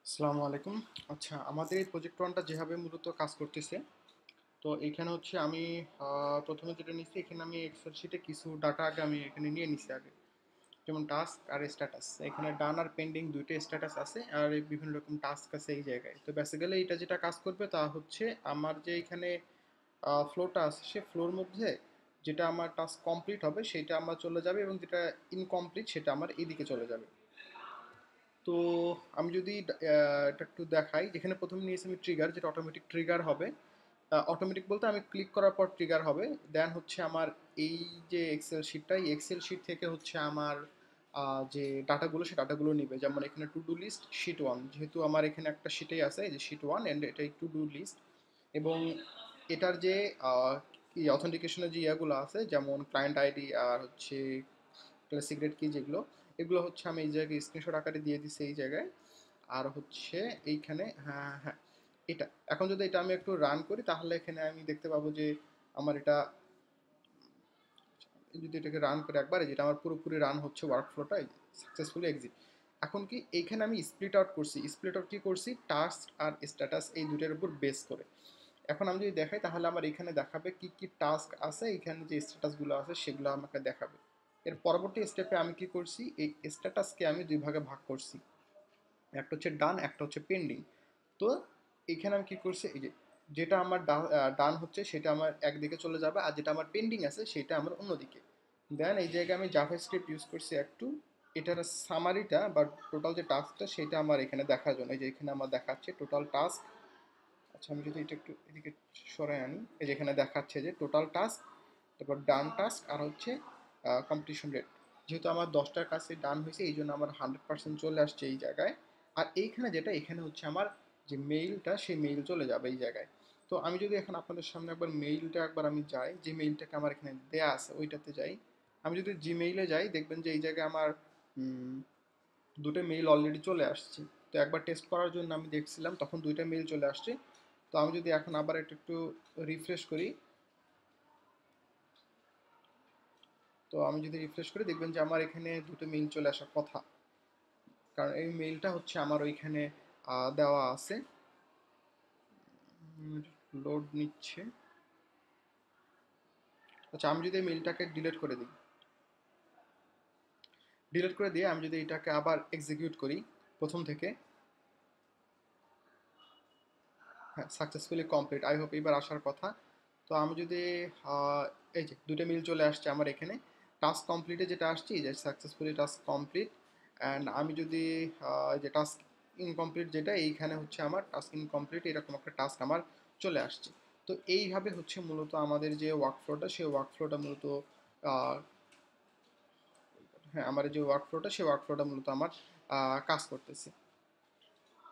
আসসালামু আলাইকুম। আচ্ছা, আমাদের এই প্রজেক্ট ওয়ানটা যেভাবে মূলত কাজ করতেছে, তো এইখানে হচ্ছে আমি প্রথমে যেটা নিচ্ছি, এখানে আমি এক্সেল শিটে কিছু ডাটা আগে আমি এখানে নিয়ে নিছি আগে, যেমন টাস্ক আর স্ট্যাটাস। এখানে ডান আর পেন্ডিং দুইটা স্ট্যাটাস আছে, আর এই বিভিন্ন রকম টাস্ক আছে এই জায়গায়। তো বেসিক্যালি এটা যেটা কাজ করবে তা হচ্ছে আমার যে এখানে ফ্লোটা আছে, সে ফ্লোর মধ্যে যেটা আমার টাস্ক কমপ্লিট হবে সেটা আমার চলে যাবে, এবং যেটা ইনকমপ্লিট সেটা আমার এইদিকে চলে যাবে। তো আমি যদি এটা একটু দেখাই, যেখানে প্রথমে নিয়েছি আমি ট্রিগার, যেটা অটোমেটিক ট্রিগার হবে। অটোমেটিক বলতে আমি ক্লিক করার পর ট্রিগার হবে। দেন হচ্ছে আমার এই যে এক্সেল শিটটা, এই এক্সেল শিট থেকে হচ্ছে আমার যে ডাটাগুলো, সে ডাটাগুলো নিবে। যেমন এখানে to do list sheet one, যেহেতু আমার এখানে একটা শিটেই আছে এই যে শিট ওয়ান, অ্যান্ড এটাই টু ডু লিস্ট। এবং এটার যে কি অথেন্টিকেশনের যে ইয়াগুলো আছে, যেমন ক্লায়েন্ট আইডি আর হচ্ছে সিক্রেট কি, যেগুলো এগুলো হচ্ছে আমি এই জায়গায় স্ক্রিনশট আকারে দিয়ে দিছি এই জায়গায়। আর হচ্ছে এইখানে, হ্যাঁ হ্যাঁ, এটা এখন যদি এটা আমি একটু রান করি, তাহলে এখানে আমি দেখতে পাবো যে আমার এটা, যদি এটাকে রান করে একবারে, যেটা আমার পুরোপুরি রান হচ্ছে ওয়ার্কফ্লোটা সাকসেসফুলি এক্সিট। এখন কি এইখানে আমি স্প্লিট আউট করছি, স্প্লিট আউট কি করছি, টাস্ক আর স্ট্যাটাস এই দুটোর উপর বেস করে। এখন আমি যদি দেখাই, তাহলে আমার এখানে দেখাবে কি কি টাস্ক আছে, এখানে যে স্ট্যাটাসগুলো আছে সেগুলো আমাকে দেখাবে। এর পরবর্তী স্টেপে আমি কি করছি, এই স্ট্যাটাসকে আমি দুই ভাগে ভাগ করছি, একটা হচ্ছে ডান, একটা হচ্ছে পেন্ডিং। তো এখানে আমি কি করছি, এই যে যেটা আমার ডান হচ্ছে সেটা আমার একদিকে চলে যাবে, আর যেটা আমার পেন্ডিং আছে সেটা আমার অন্যদিকে। দেন এই জায়গায় আমি জাভাস্ক্রিপ্ট ইউজ করছি একটু, এটার সামারিটা বা টোটাল যে টাস্কটা সেটা আমার এখানে দেখার জন্য। এই যে এখানে আমার দেখাচ্ছে টোটাল টাস্ক। আচ্ছা, আমি যদি এটা একটু এদিকে সরাই আনি, এই যে এখানে দেখাচ্ছে যে টোটাল টাস্ক, তারপর ডান টাস্ক, আর হচ্ছে কম্পিটিশন রেট। যেহেতু আমার 10টার কাছে ডান হয়েছে, এই জন্য আমার 100% চলে আসছে এই জায়গায়। আর এইখানে যেটা, এখানে হচ্ছে আমার যে মেইলটা, সেই মেইল চলে যাবে এই জায়গায়। তো আমি যদি এখন আপনাদের সামনে একবার মেইলটা একবার আমি যাই, যে মেইলটাকে আমার এখানে দেয়া আছে ওইটাতে যাই। আমি যদি জিমেইলে যাই, দেখবেন যে এই জায়গায় আমার দুটো মেইল অলরেডি চলে আসছে। তো একবার টেস্ট করার জন্য আমি দেখছিলাম, তখন দুইটা মেইল চলে আসছে। তো আমি যদি এখন আবার একটু রিফ্রেশ করি, তো আমি যদি রিফ্রেশ করি, দেখবেন যে আমার এখানে দুটো মেইল চলে আসার কথা, কারণ এই মেইলটা হচ্ছে আমার ওইখানে দেওয়া আছে। লোড নিচ্ছে। আচ্ছা, আমি যদি এই মেইলটাকে ডিলিট করে দিই, ডিলিট করে দিয়ে আমি যদি এটাকে আবার এক্সিকিউট করি প্রথম থেকে, হ্যাঁ, সাকসেসফুলি কমপ্লিট, আই হোপ এবার আসার কথা। তো আমি যদি এই যে দুটো মেইল চলে আসছে আমার এখানে, টাস্ক কমপ্লিটে যেটা আসছে যে সাকসেসফুলি টাস্ক কমপ্লিট। অ্যান্ড আমি যদি যে টাস্ক ইনকমপ্লিট যেটা, এইখানে হচ্ছে আমার টাস্ক ইনকমপ্লিট, এরকম একটা টাস্ক আমার চলে আসছে। তো এইভাবে হচ্ছে মূলত আমাদের যে ওয়ার্কফ্লোটা, সেই ওয়ার্কফ্লোটা মূলত আহ, হ্যাঁ, আমার যে ওয়ার্কফ্লোটা, সেই ওয়ার্কফ্লোটা মূলত আমার কাজ করতেছে।